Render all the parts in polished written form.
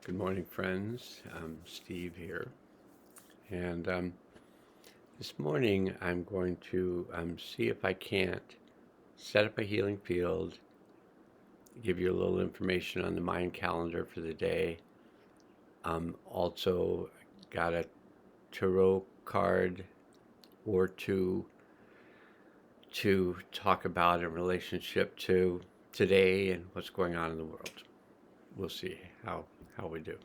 Good morning, friends. Steve here. And this morning I'm going to see if I can't set up a healing field, give you a little information on the Mayan calendar for the day. Also got a tarot card or two to talk about in relationship to today and what's going on in the world. We'll see how we do.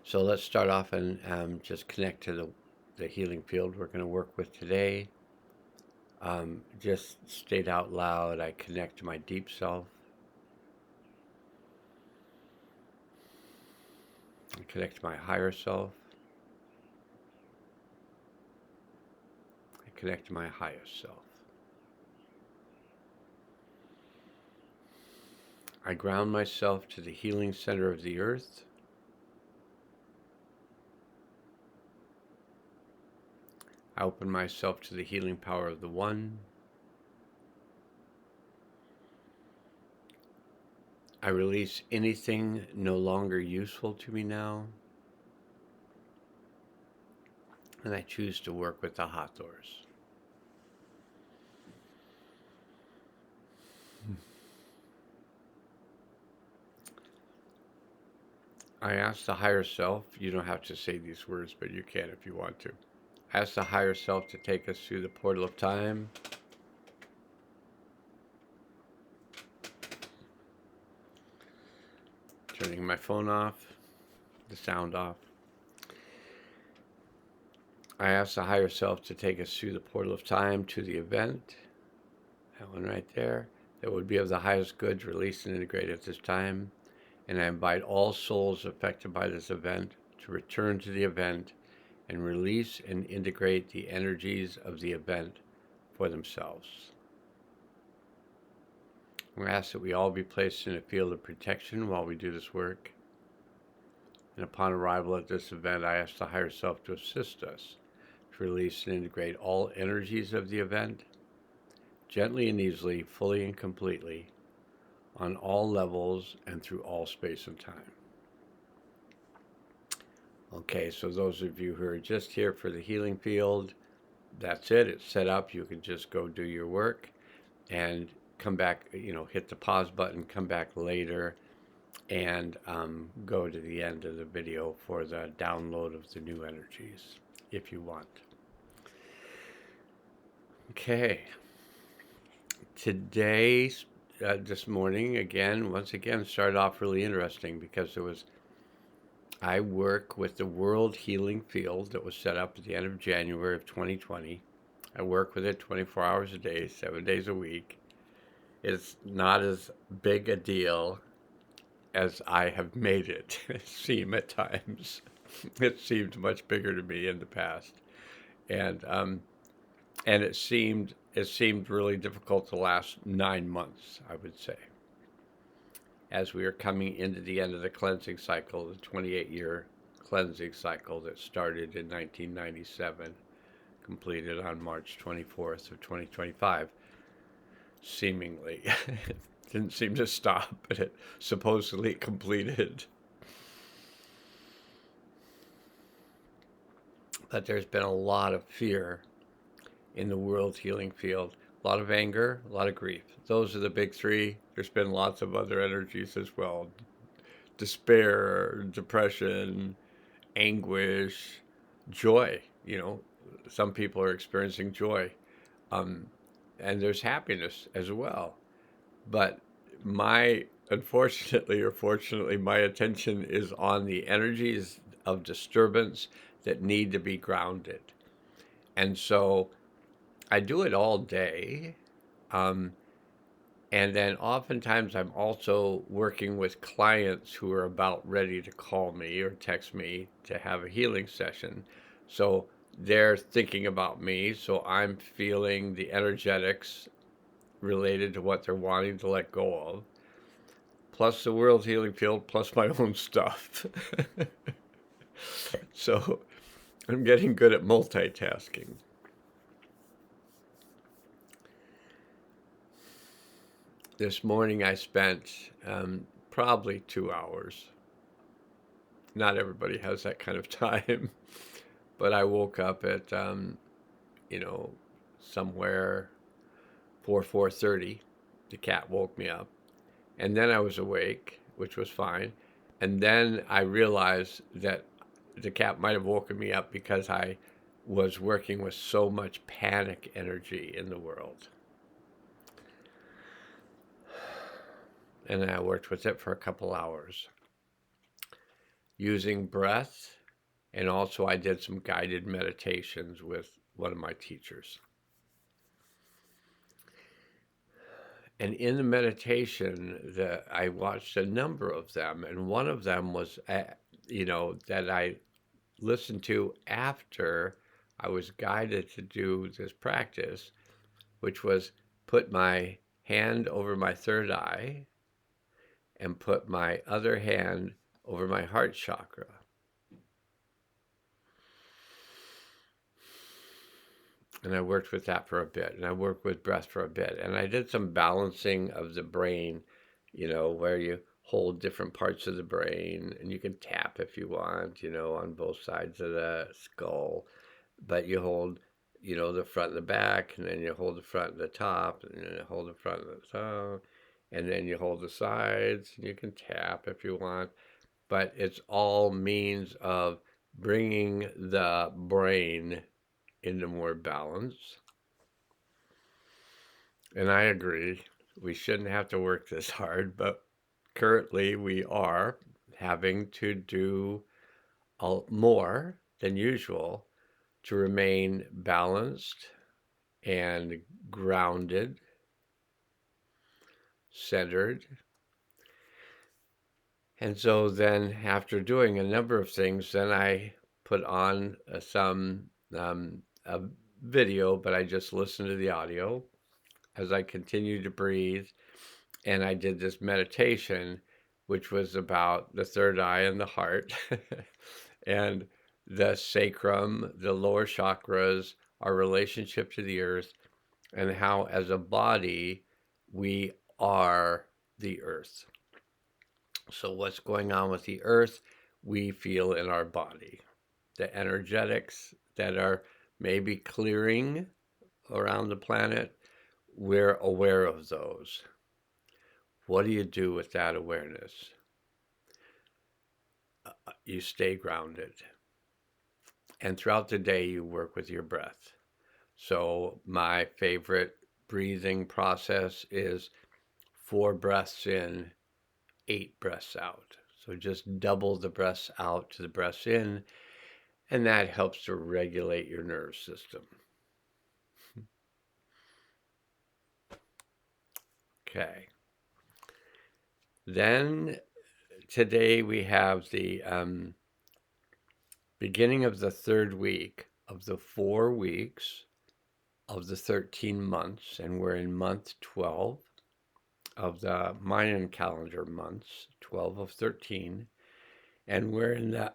So let's start off and just connect to the healing field we're going to work with today. Just state out loud, I connect to my deep self. I connect to my higher self. I connect to my highest self. I ground myself to the healing center of the earth. I open myself to the healing power of the One. I release anything no longer useful to me now. And I choose to work with the Hathors. I ask the higher self, you don't have to say these words, but you can if you want to. I ask the higher self to take us through the portal of time. Turning my phone off, the sound off. I ask the higher self to take us through the portal of time to the event. That one right there. That would be of the highest good to release and integrate at this time. And I invite all souls affected by this event to return to the event and release and integrate the energies of the event for themselves. We ask that we all be placed in a field of protection while we do this work. And upon arrival at this event, I ask the higher self to assist us to release and integrate all energies of the event, gently and easily, fully and completely, on all levels and through all space and time. Okay, so those of you who are just here for the healing field, that's it. It's set up. You can just go do your work and come back, hit the pause button, come back later, and go to the end of the video for the download of the new energies, if you want. Okay. Today, this morning, once again, started off really interesting because I work with the World Healing Field that was set up at the end of January of 2020. I work with it 24 hours a day, 7 days a week. It's not as big a deal as I have made it seem at times. It seemed much bigger to me in the past. And it seemed really difficult the last 9 months, I would say, as we are coming into the end of the cleansing cycle, the 28-year cleansing cycle that started in 1997, completed on March 24th of 2025, seemingly. Didn't seem to stop, but it supposedly completed. But there's been a lot of fear in the world healing field. A lot of anger, a lot of grief. Those are the big three. There's been lots of other energies as well. Despair, depression, anguish, joy. Some people are experiencing joy. And there's happiness as well. But unfortunately or fortunately, my attention is on the energies of disturbance that need to be grounded. And so I do it all day. And then oftentimes I'm also working with clients who are about ready to call me or text me to have a healing session. So they're thinking about me. So I'm feeling the energetics related to what they're wanting to let go of, plus the world healing field, plus my own stuff. So I'm getting good at multitasking. This morning I spent probably 2 hours. Not everybody has that kind of time, but I woke up at you know, somewhere 4:30. The cat woke me up, and then I was awake, which was fine. And then I realized that the cat might have woken me up because I was working with so much panic energy in the world. And I worked with it for a couple hours using breath. And also, I did some guided meditations with one of my teachers. And in the meditation, I watched a number of them, and one of them was, that I listened to after I was guided to do this practice, which was put my hand over my third eye and put my other hand over my heart chakra. And I worked with that for a bit, and I worked with breath for a bit, and I did some balancing of the brain, where you hold different parts of the brain, and you can tap if you want, on both sides of the skull, but you hold, the front and the back, and then you hold the front and the top, and then you hold the front and the top, and then you hold the sides, and you can tap if you want, but it's all means of bringing the brain into more balance. And I agree, we shouldn't have to work this hard, but currently we are having to do more than usual to remain balanced and grounded, centered. And so then after doing a number of things, then I put on a video, but I just listened to the audio as I continued to breathe. And I did this meditation, which was about the third eye and the heart and the sacrum, the lower chakras, our relationship to the earth, and how as a body we are the earth. So what's going on with the earth, we feel in our body. The energetics that are maybe clearing around the planet, we're aware of those. What do you do with that awareness? You stay grounded. And throughout the day, you work with your breath. So my favorite breathing process is 4 breaths in, 8 breaths out. So just double the breaths out to the breaths in, and that helps to regulate your nervous system. Okay. Then today we have the beginning of the third week of the 4 weeks of the 13 months, and we're in month 12 of the Mayan calendar months, 12 of 13, and we're in the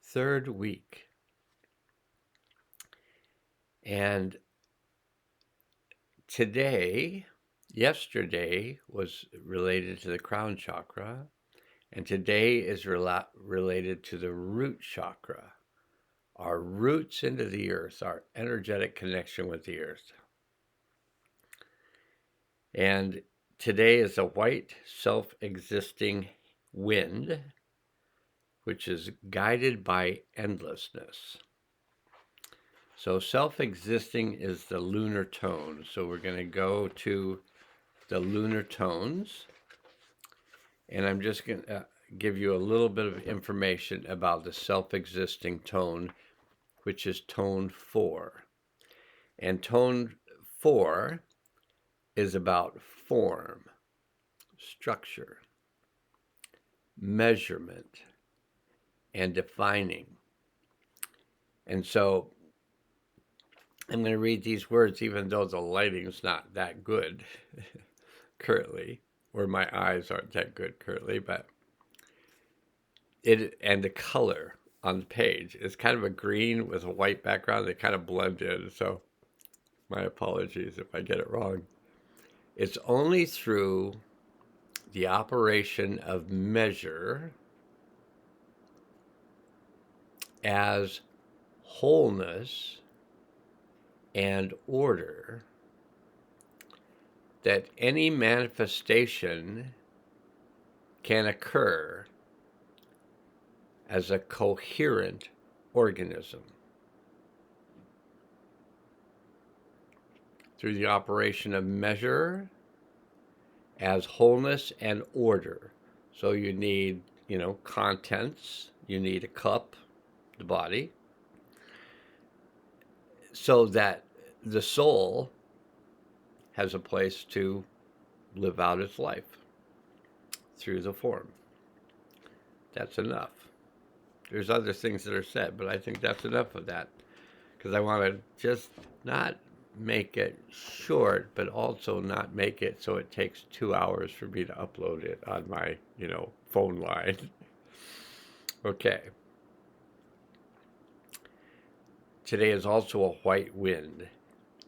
third week. And yesterday was related to the crown chakra, and today is related to the root chakra, our roots into the earth, our energetic connection with the earth. And today is a white self-existing wind, which is guided by endlessness. So self-existing is the lunar tone. So we're going to go to the lunar tones. And I'm just going to give you a little bit of information about the self-existing tone, which is tone 4. And tone 4 is about form, structure, measurement, and defining. And so I'm going to read these words, even though the lighting's not that good currently, or my eyes aren't that good currently, but and the color on the page is kind of a green with a white background. They kind of blend in, so my apologies if I get it wrong. It's only through the operation of measure as wholeness and order, that any manifestation can occur as a coherent organism through the operation of measure as wholeness and order. So you need, contents, you need a cup, the body, so that the soul has a place to live out its life through the form. That's enough. There's other things that are said, but I think that's enough of that, because I want to just not make it short, but also not make it so it takes 2 hours for me to upload it on my, phone line. Okay. Today is also a white wind,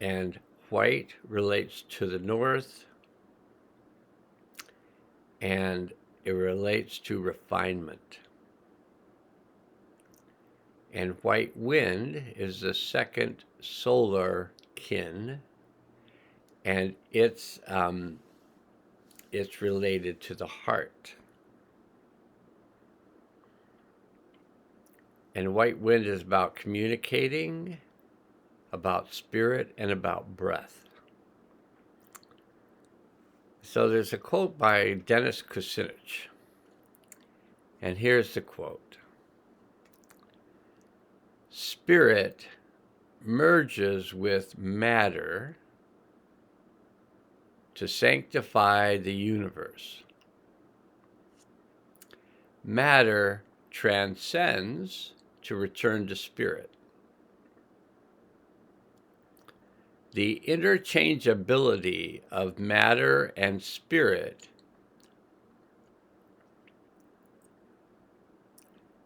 and white relates to the north, and it relates to refinement. And white wind is the second solar kin, and it's related to the heart. And white wind is about communicating, about spirit, and about breath. So there's a quote by Dennis Kucinich, and here's the quote. Spirit merges with matter to sanctify the universe. Matter transcends to return to spirit. The interchangeability of matter and spirit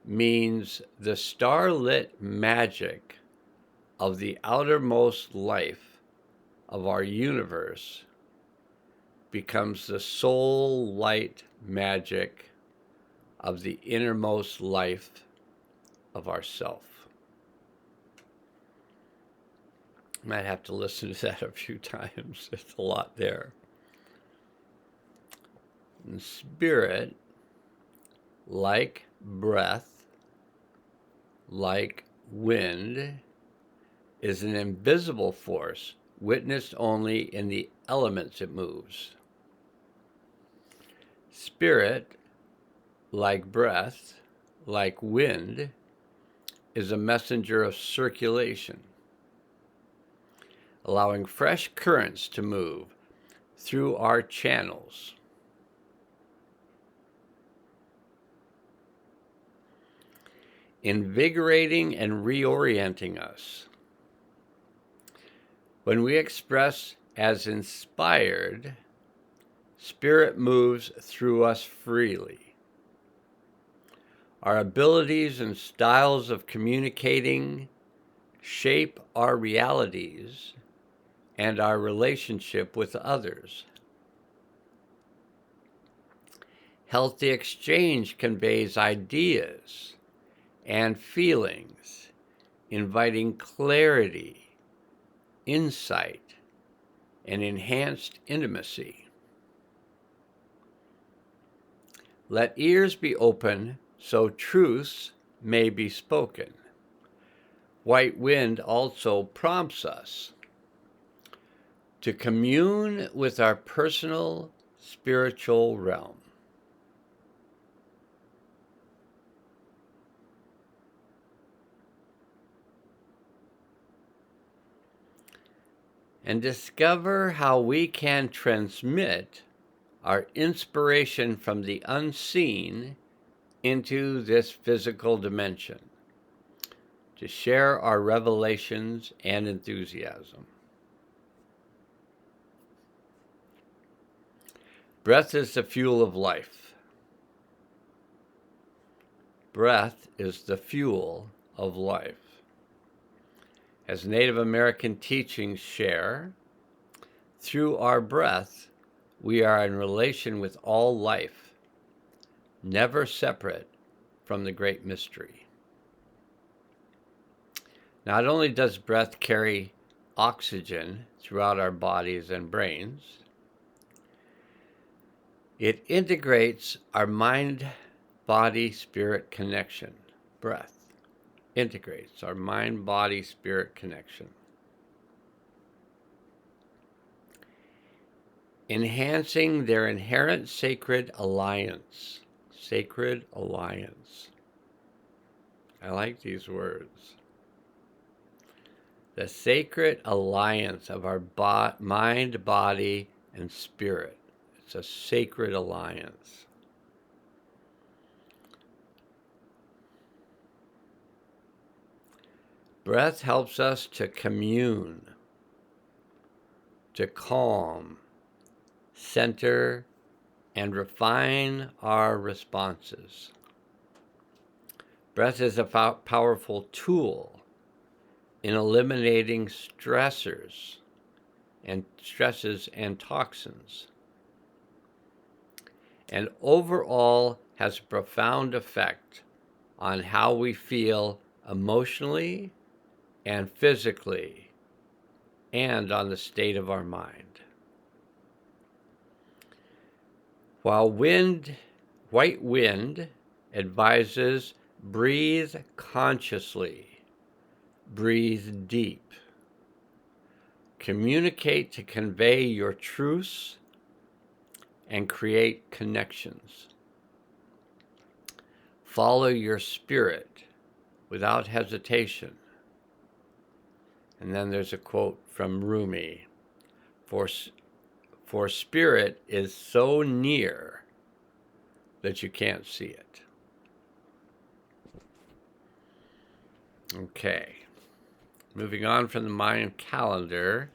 means the starlit magic of the outermost life of our universe becomes the soul light magic of the innermost life of ourself. Might have to listen to that a few times. There's a lot there. And spirit, like breath, like wind, is an invisible force witnessed only in the elements it moves. Spirit, like breath, like wind, is a messenger of circulation, allowing fresh currents to move through our channels. Invigorating and reorienting us. When we express as inspired, spirit moves through us freely. Our abilities and styles of communicating shape our realities and our relationship with others. Healthy exchange conveys ideas and feelings, inviting clarity, insight, and enhanced intimacy. Let ears be open so truths may be spoken. White wind also prompts us to commune with our personal spiritual realm. And discover how we can transmit our inspiration from the unseen into this physical dimension to share our revelations and enthusiasm. Breath is the fuel of life. Breath is the fuel of life. As Native American teachings share, through our breath, we are in relation with all life, never separate from the great mystery. Not only does breath carry oxygen throughout our bodies and brains, it integrates our mind-body-spirit connection. Breath integrates our mind-body-spirit connection, enhancing their inherent sacred alliance. Sacred alliance. I like these words. The sacred alliance of our mind, body, and spirit. It's a sacred alliance. Breath helps us to commune, to calm, center, and refine our responses. Breath is a powerful tool in eliminating stresses and toxins, and overall has a profound effect on how we feel emotionally and physically, and on the state of our mind. While white wind advises breathe consciously, breathe deep, communicate to convey your truths and create connections. Follow your spirit without hesitation. And then there's a quote from Rumi, for spirit is so near that you can't see it. Okay, moving on from the Mayan calendar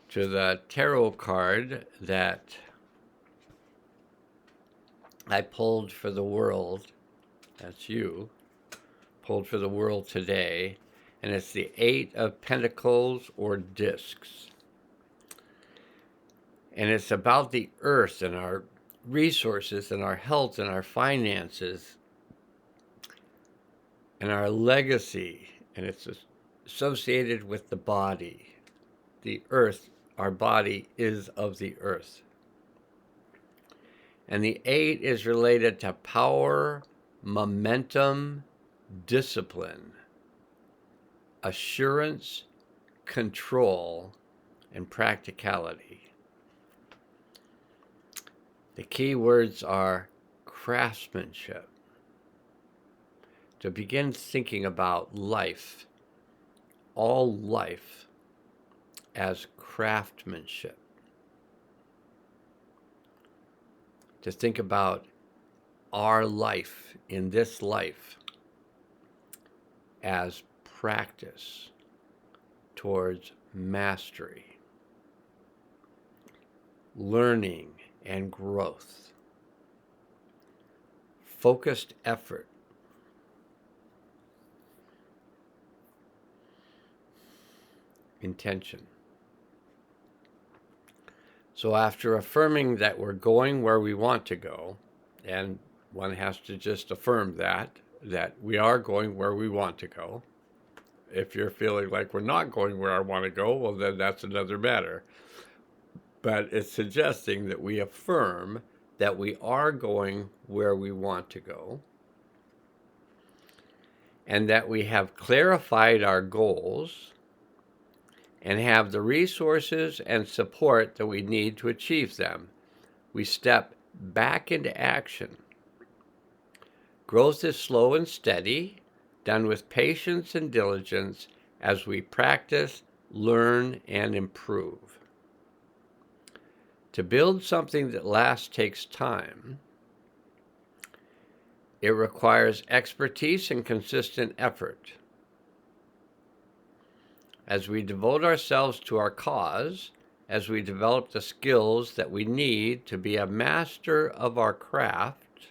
to the tarot card that I pulled for the world. That's you. Pulled for the world today. And it's the Eight of Pentacles, or discs. And it's about the earth and our resources and our health and our finances and our legacy. And it's associated with the body. The earth, our body, is of the earth. And the 8 is related to power, momentum, discipline, assurance, control, and practicality. The key words are craftsmanship. To begin thinking about life, all life, as craftsmanship. To think about our life in this life as practice towards mastery, learning and growth, focused effort, intention. So after affirming that we're going where we want to go, and one has to just affirm that we are going where we want to go. If you're feeling like we're not going where I want to go, well, then that's another matter. But it's suggesting that we affirm that we are going where we want to go, and that we have clarified our goals and have the resources and support that we need to achieve them. We step back into action. Growth is slow and steady, done with patience and diligence as we practice, learn, and improve. To build something that lasts takes time. It requires expertise and consistent effort. As we devote ourselves to our cause, as we develop the skills that we need to be a master of our craft,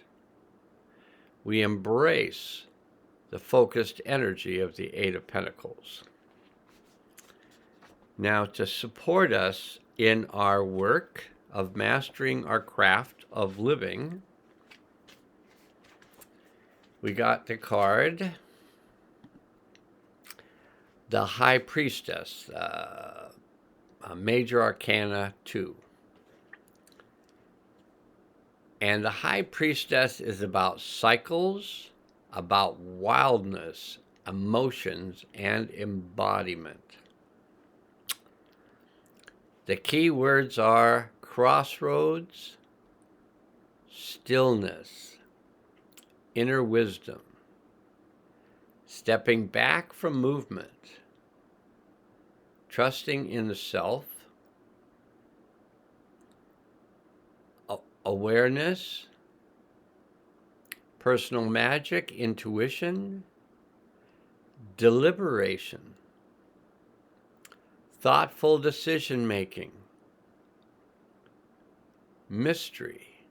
we embrace the focused energy of the Eight of Pentacles. Now, to support us in our work, of mastering our craft of living, we got the card, the High Priestess, Major Arcana 2. And the High Priestess is about cycles, about wildness, emotions, and embodiment. The key words are crossroads, stillness, inner wisdom, stepping back from movement, trusting in the self, awareness, personal magic, intuition, deliberation, thoughtful decision making, mystery,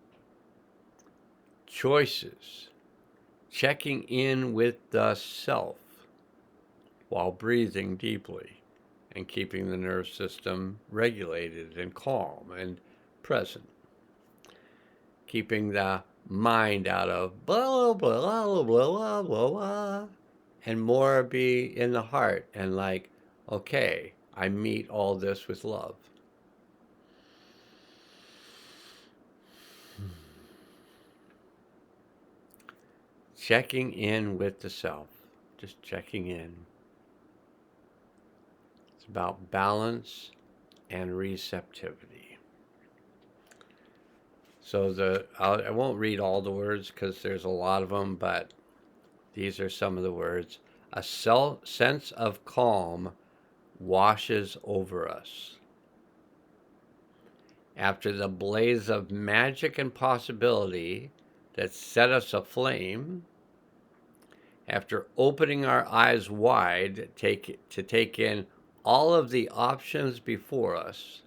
choices, checking in with the self while breathing deeply and keeping the nervous system regulated and calm and present. Keeping the mind out of blah, blah, blah, blah, blah, blah, and more be in the heart and like, okay, I meet all this with love. Checking in with the self, just checking in. It's about balance and receptivity. So I won't read all the words because there's a lot of them, but these are some of the words. A sense of calm washes over us. After the blaze of magic and possibility that set us aflame, after opening our eyes wide to take in all of the options before us,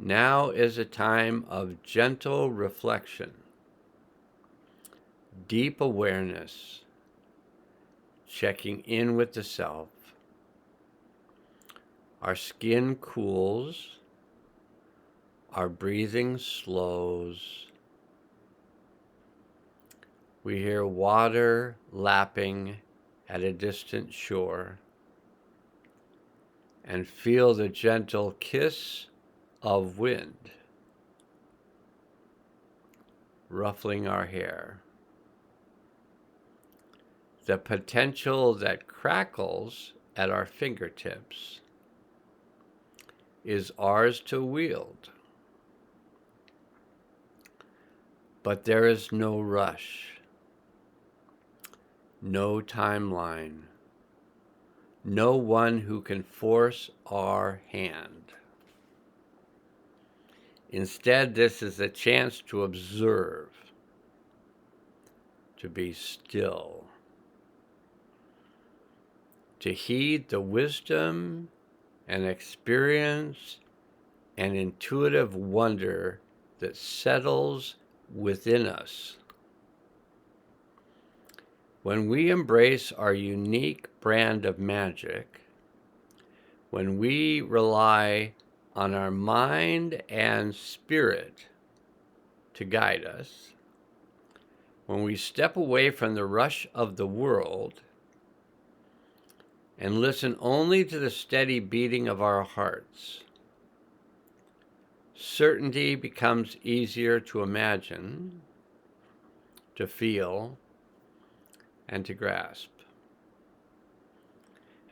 now is a time of gentle reflection, deep awareness, checking in with the self. Our skin cools, our breathing slows. We hear water lapping at a distant shore and feel the gentle kiss of wind ruffling our hair. The potential that crackles at our fingertips is ours to wield. But there is no rush, no timeline, no one who can force our hand. Instead, this is a chance to observe, to be still, to heed the wisdom and experience and intuitive wonder that settles within us. When we embrace our unique brand of magic, when we rely on our mind and spirit to guide us, when we step away from the rush of the world and listen only to the steady beating of our hearts, certainty becomes easier to imagine, to feel, and to grasp.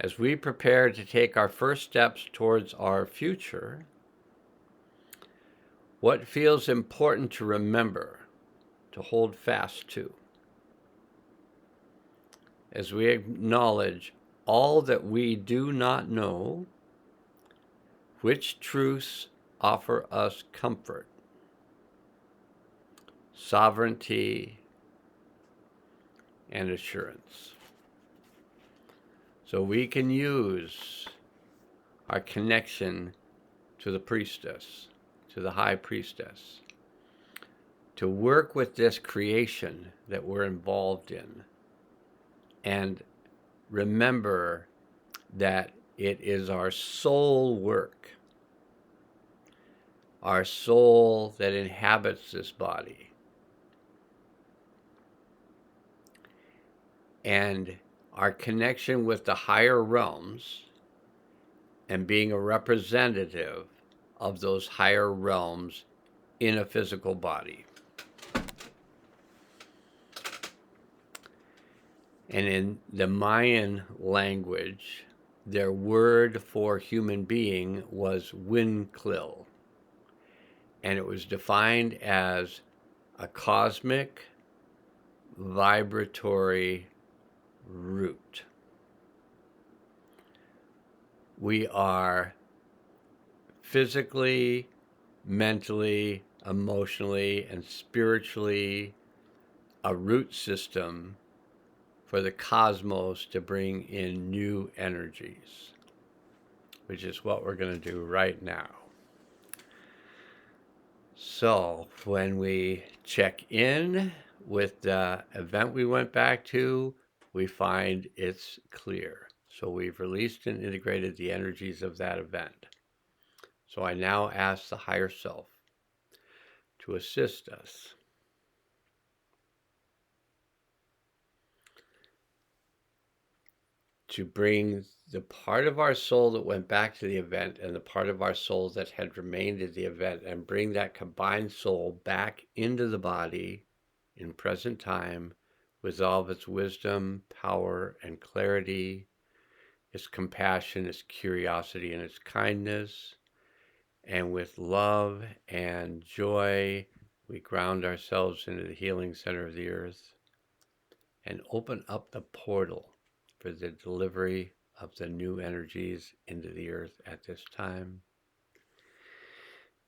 As we prepare to take our first steps towards our future, what feels important to remember, to hold fast to? As we acknowledge all that we do not know, which truths offer us comfort, sovereignty, and assurance. So we can use our connection to the priestess, to the high priestess, to work with this creation that we're involved in, and remember that it is our soul work. our soul that inhabits this body, and our connection with the higher realms, and being a representative of those higher realms in a physical body. And in the Mayan language, their word for human being was Winklil. And it was defined as a cosmic vibratory root. We are physically, mentally, emotionally, and spiritually a root system for the cosmos to bring in new energies, which is what we're going to do right now. So when we check in with the event we went back to, we find it's clear. So we've released and integrated the energies of that event. So I now ask the higher self to assist us to bring the part of our soul that went back to the event and the part of our soul that had remained at the event, and bring that combined soul back into the body in present time with all of its wisdom, power, and clarity, its compassion, its curiosity, and its kindness. And with love and joy, we ground ourselves into the healing center of the earth and open up the portal for the delivery of the new energies into the earth at this time.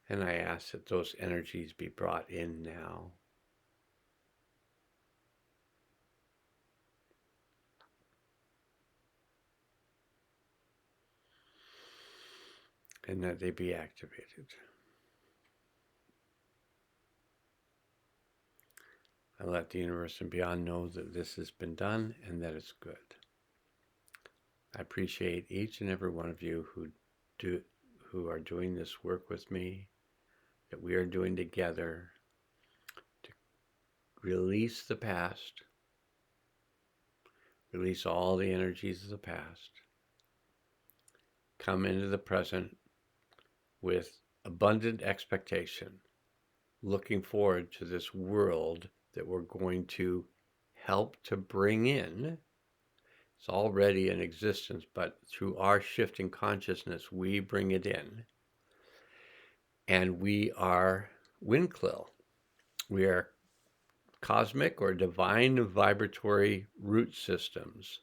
And I ask that those energies be brought in now. And that they be activated. I let the universe and beyond know that this has been done and that it's good. I appreciate each and every one of you who are doing this work with me, that we are doing together to release the past, release all the energies of the past, come into the present with abundant expectation, looking forward to this world that we're going to help to bring in. It's already in existence, but through our shifting consciousness, we bring it in. And we are Winklil. We are cosmic or divine vibratory root systems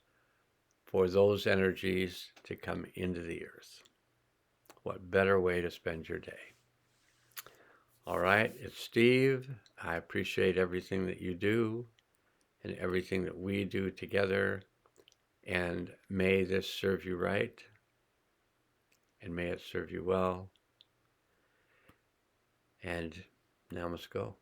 for those energies to come into the earth. What better way to spend your day? All right, it's Steve. I appreciate everything that you do and everything that we do together. And may this serve you right. And may it serve you well. And now let's go.